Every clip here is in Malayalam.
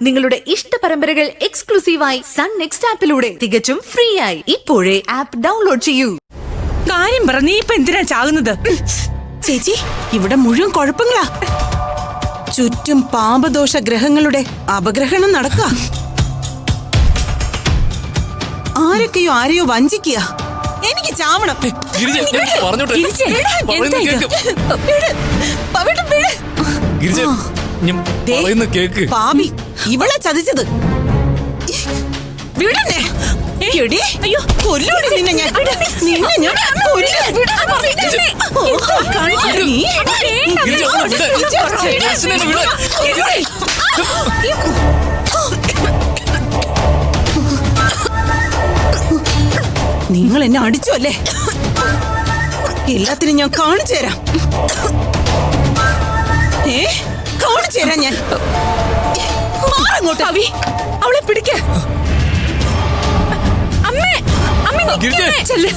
നിങ്ങളുടെ ഇഷ്ട പരമ്പരകൾ എക്സ്ക്ലൂസീവായി സൺ നെക്സ്റ്റ് ആപ്പിലൂടെ തികച്ചും ഫ്രീ ആയി ഇപ്പോഴേ ആപ്പ് ഡൗൺലോഡ് ചെയ്യൂ. കാര്യം പറ, നീ ഇപ്പൊ എന്തിനാ ചാകുന്നത്? ചേച്ചി, ഇവിടെ മുഴുവൻ കുഴപ്പങ്ങളാ. ചുറ്റും പാപദോഷ ഗ്രഹങ്ങളുടെ അപഗ്രഹണം നടക്കുക. ആരൊക്കെയോ ആരെയോ വഞ്ചിക്കുക. എനിക്ക് ചാവണം. പാപി ഇവളെ ചതിച്ചത്. വിടണേ. അയ്യോ, കൊല്ലോടി നിന്നെ ഞാൻ. നിന്നെ ഞാൻ നിങ്ങൾ എന്നെ അടിച്ചു അല്ലേ? എല്ലാത്തിനും ഞാൻ കാണിച്ചു തരാം. കാണിച്ചു തരാം ഞാൻ. അങ്ങോട്ട് അവളെ പിടിക്ക. അമ്മേ, അമ്മ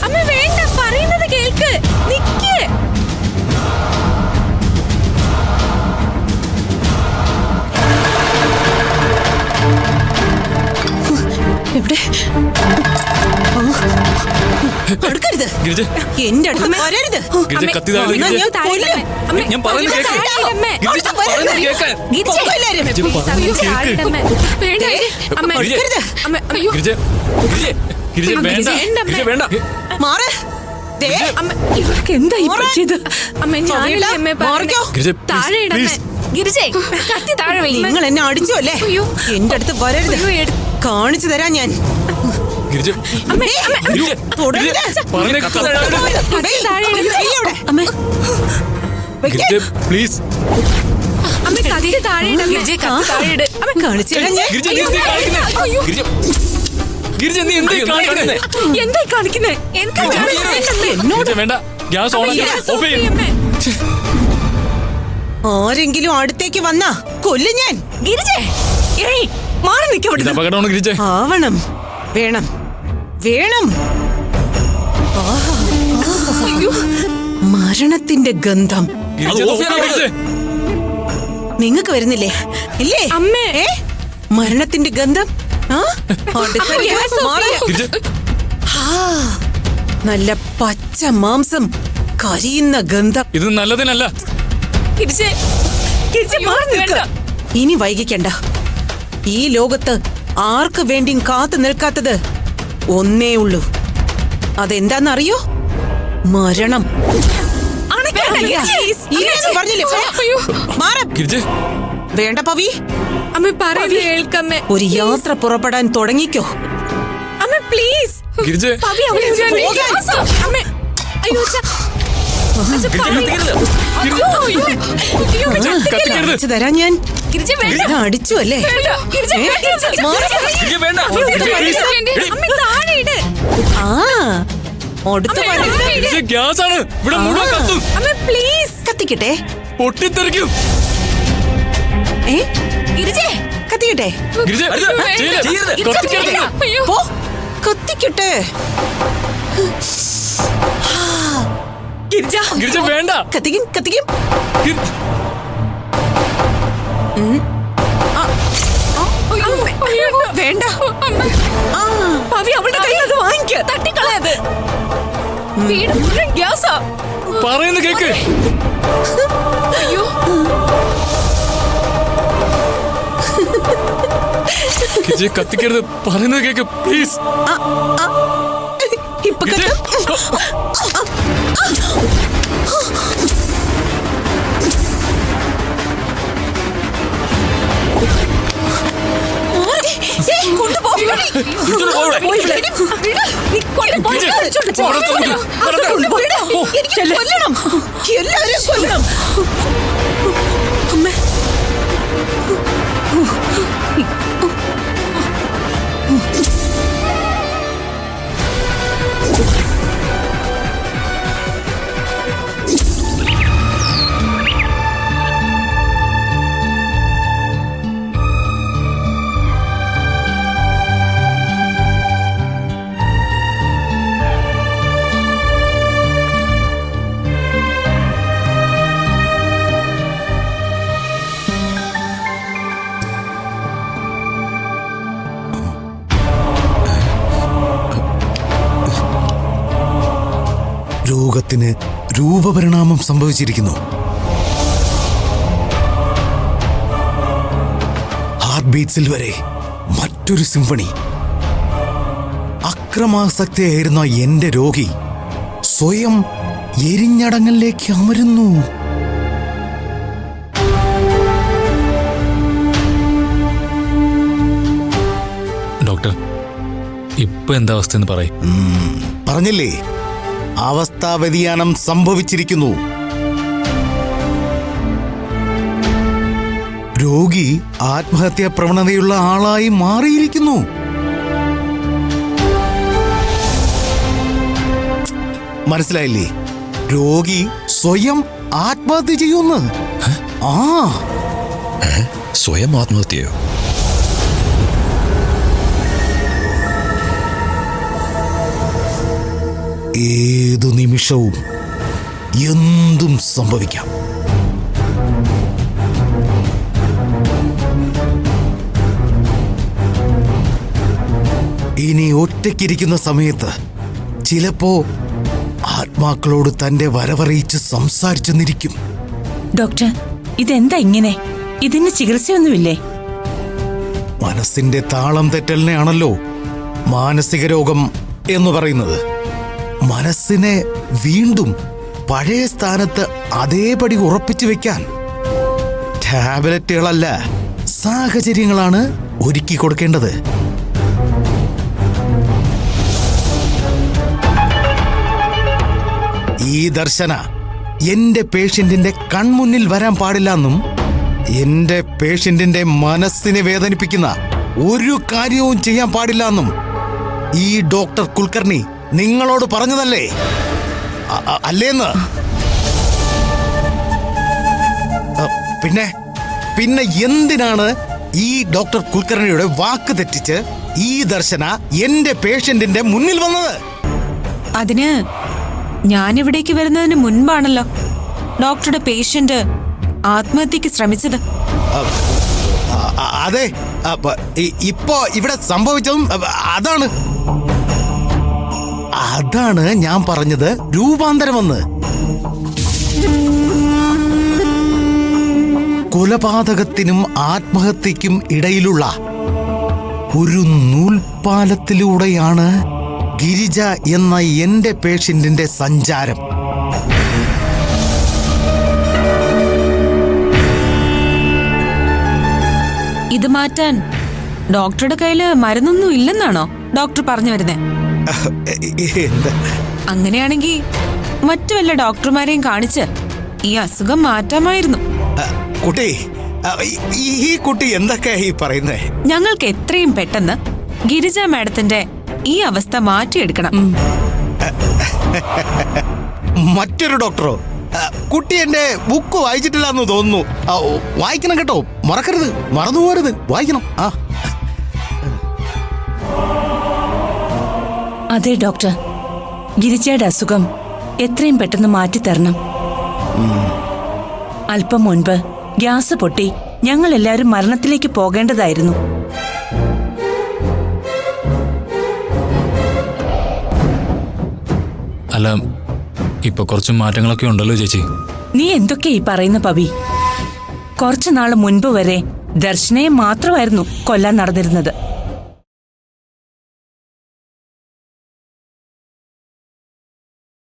അമ്മ വേണ്ട, പറയുന്നത് കേൾക്ക്. നിക്ക്. എവിടെ? അടുക്കരുത്. എന്റെ അടുത്ത് വരരുത്. ഇവർക്ക് എന്താ പറ്റിയത്? നിങ്ങൾ എന്നെ അടിച്ചു അല്ലേ? എന്റെ അടുത്ത് വരരുത്. കാണിച്ചു തരാം ഞാൻ. ആരെങ്കിലും അടുത്തേക്ക് വന്നാ കൊല്ലും ഞാൻ. ആവണം. വേണം വേണം. മരണത്തിന്റെ ഗന്ധം നിങ്ങക്ക് വരുന്നില്ലേ? ഇല്ലേ അമ്മേ? മരണത്തിന്റെ ഗന്ധം. നല്ല പച്ച മാംസം കരിയുന്ന ഗന്ധം. ഇത് നല്ലതിനല്ല. ഇനി വൈകിക്കണ്ട. ഈ ലോകത്ത് ആർക്ക് വേണ്ടിയും കാത്തു നിൽക്കാത്തത് ഒന്നേ ഉള്ളൂ. അതെന്താന്നറിയോ? മരണം. വേണ്ട പവി. അമ്മ പറയുന്നത് കേൾക്കമ്മേ. ഒരു യാത്ര പുറപ്പെടാൻ തുടങ്ങിക്കോ. അമ്മ പ്ലീസ്. തരാ ഞാൻ. അടിച്ചു അല്ലേ? കത്തിക്കട്ടെ. പൊട്ടിത്തെറിക്കും. കത്തിക്കട്ടെ. കത്തിക്കട്ടെ. വേണ്ട. കത്തിക്കും കത്തിക്കും. വേണ്ട. അവളുടെ കയ്യിൽ അത് വാങ്ങിക്ക. തട്ടിക്കളയത്. വീട് മുഴുവൻ ഗ്യാസാ. പറയുന്ന കേക്ക്. അയ്യോ, കത്തിക്കരുത്. പറയുന്നത് കേക്ക് പ്ലീസ്. ഇപ്പൊ എല്ലാവരും കൊല്ലണം. അമ്മ മുഖത്തിന് രൂപപരിണാമം സംഭവിച്ചിരിക്കുന്നു. ഹാർട്ട് ബീറ്റ്സിൽ വരെ മറ്റൊരു സിംഫണി. അക്രമാസക്തിയായിരുന്ന എന്റെ രോഗി സ്വയം എരിഞ്ഞടങ്ങളിലേക്ക് അമരുന്നു. ഡോക്ടർ, ഇപ്പൊ എന്താ അവസ്ഥ പറയും? പറഞ്ഞില്ലേ, അവസ്ഥാ വ്യതിയാനം സംഭവിച്ചിരിക്കുന്നു. രോഗി ആത്മഹത്യാ പ്രവണതയുള്ള ആളായി മാറിയിരിക്കുന്നു. മനസ്സിലായില്ലേ? രോഗി സ്വയം ആത്മഹത്യ ചെയ്യുന്നു. സ്വയം ആത്മഹത്യയോ? ഏതു നിമിഷവും എന്തും സംഭവിക്കാം. ഇനി ഒറ്റയ്ക്കിരിക്കുന്ന സമയത്ത് ചിലപ്പോ ആത്മാക്കളോട് തന്റെ വരവറിയിച്ച് സംസാരിച്ചെന്നിരിക്കും. ഡോക്ടർ, ഇതെന്താ ഇങ്ങനെ? ഇതിന് ചികിത്സയൊന്നുമില്ലേ? മനസ്സിന്റെ താളം തെറ്റലിനെയാണല്ലോ മാനസിക രോഗം എന്ന് പറയുന്നത്. മനസ്സിനെ വീണ്ടും പഴയ സ്ഥാനത്ത് അതേപടി ഉറപ്പിച്ചു വെക്കാൻ ടാബ്ലറ്റുകളല്ല, സാഹചര്യങ്ങളാണ് ഒരുക്കി കൊടുക്കേണ്ടത്. ഈ ദർശന എന്റെ പേഷ്യന്റിന്റെ കൺമുന്നിൽ വരാൻ പാടില്ലെന്നും എന്റെ പേഷ്യന്റിന്റെ മനസ്സിനെ വേദനിപ്പിക്കുന്ന ഒരു കാര്യവും ചെയ്യാൻ പാടില്ലെന്നും ഈ ഡോക്ടർ കുൽക്കർണി നിങ്ങളോട് പറഞ്ഞതല്ലേ? അല്ലേന്ന്? പിന്നെ എന്തിനാണ് ഈ ഡോക്ടർ കുൽക്കർണിയുടെ വാക്ക് തെറ്റിച്ച് ഈ ദർശന എന്റെ പേഷ്യന്റിന്റെ മുന്നിൽ വന്നത്? അതിന് ഞാനിവിടേക്ക് വരുന്നതിന് മുൻപാണല്ലോ ഡോക്ടറുടെ പേഷ്യന്റ് ആത്മഹത്യക്ക് ശ്രമിച്ചത്. അതെ, ഇപ്പോ ഇവിടെ സംഭവിച്ചതും അതാണ് ഞാൻ പറഞ്ഞത്, രൂപാന്തരമെന്ന്. കൊലപാതകത്തിനും ആത്മഹത്യക്കും ഇടയിലുള്ള ഒരു നൂൽപ്പാലത്തിലൂടെയാണ് ഗിരിജ എന്ന എന്റെ പേഷ്യന്റിന്റെ സഞ്ചാരം. ഇത് മാറ്റാൻ ഡോക്ടറുടെ കയ്യില് മരുന്നൊന്നും ഇല്ലെന്നാണോ ഡോക്ടർ പറഞ്ഞു വരുന്നേ? അങ്ങനെയാണെങ്കിൽ മറ്റു വല്ല ഡോക്ടർമാരെയും കാണിച്ച് ഈ അസുഖം മാറ്റാമായിരുന്നു. കുട്ടി, ഈ കുട്ടി എന്തൊക്കെയാ ഈ പറയുന്നേ? ഞങ്ങൾക്ക് എത്രയും പെട്ടെന്ന് ഗിരിജ മാഡത്തിന്റെ ഈ അവസ്ഥ മാറ്റിയെടുക്കണം. മറ്റൊരു ഡോക്ടറോ? കുട്ടി എന്റെ ബുക്ക് വായിച്ചിട്ടില്ല എന്ന് തോന്നുന്നു. വായിക്കണം കേട്ടോ, മറക്കരുത്, മറന്നുപോകരുത്, വായിക്കണം. അതെ ഡോക്ടർ, ഗിരിജയുടെ അസുഖം എത്രയും പെട്ടെന്ന് മാറ്റിത്തരണം. അല്പം മുൻപ് ഗ്യാസ് പൊട്ടി ഞങ്ങൾ എല്ലാവരും മരണത്തിലേക്ക് പോകേണ്ടതായിരുന്നു. അല്ല, ഇപ്പൊ കുറച്ച് മാറ്റങ്ങളൊക്കെ ഉണ്ടല്ലോ ചേച്ചി. നീ എന്തൊക്കെയാ ഈ പറയുന്ന പവി? കുറച്ചു നാള് മുൻപ് വരെ ദർശനയെ മാത്രമായിരുന്നു കൊല്ലാൻ നടന്നിരുന്നത്.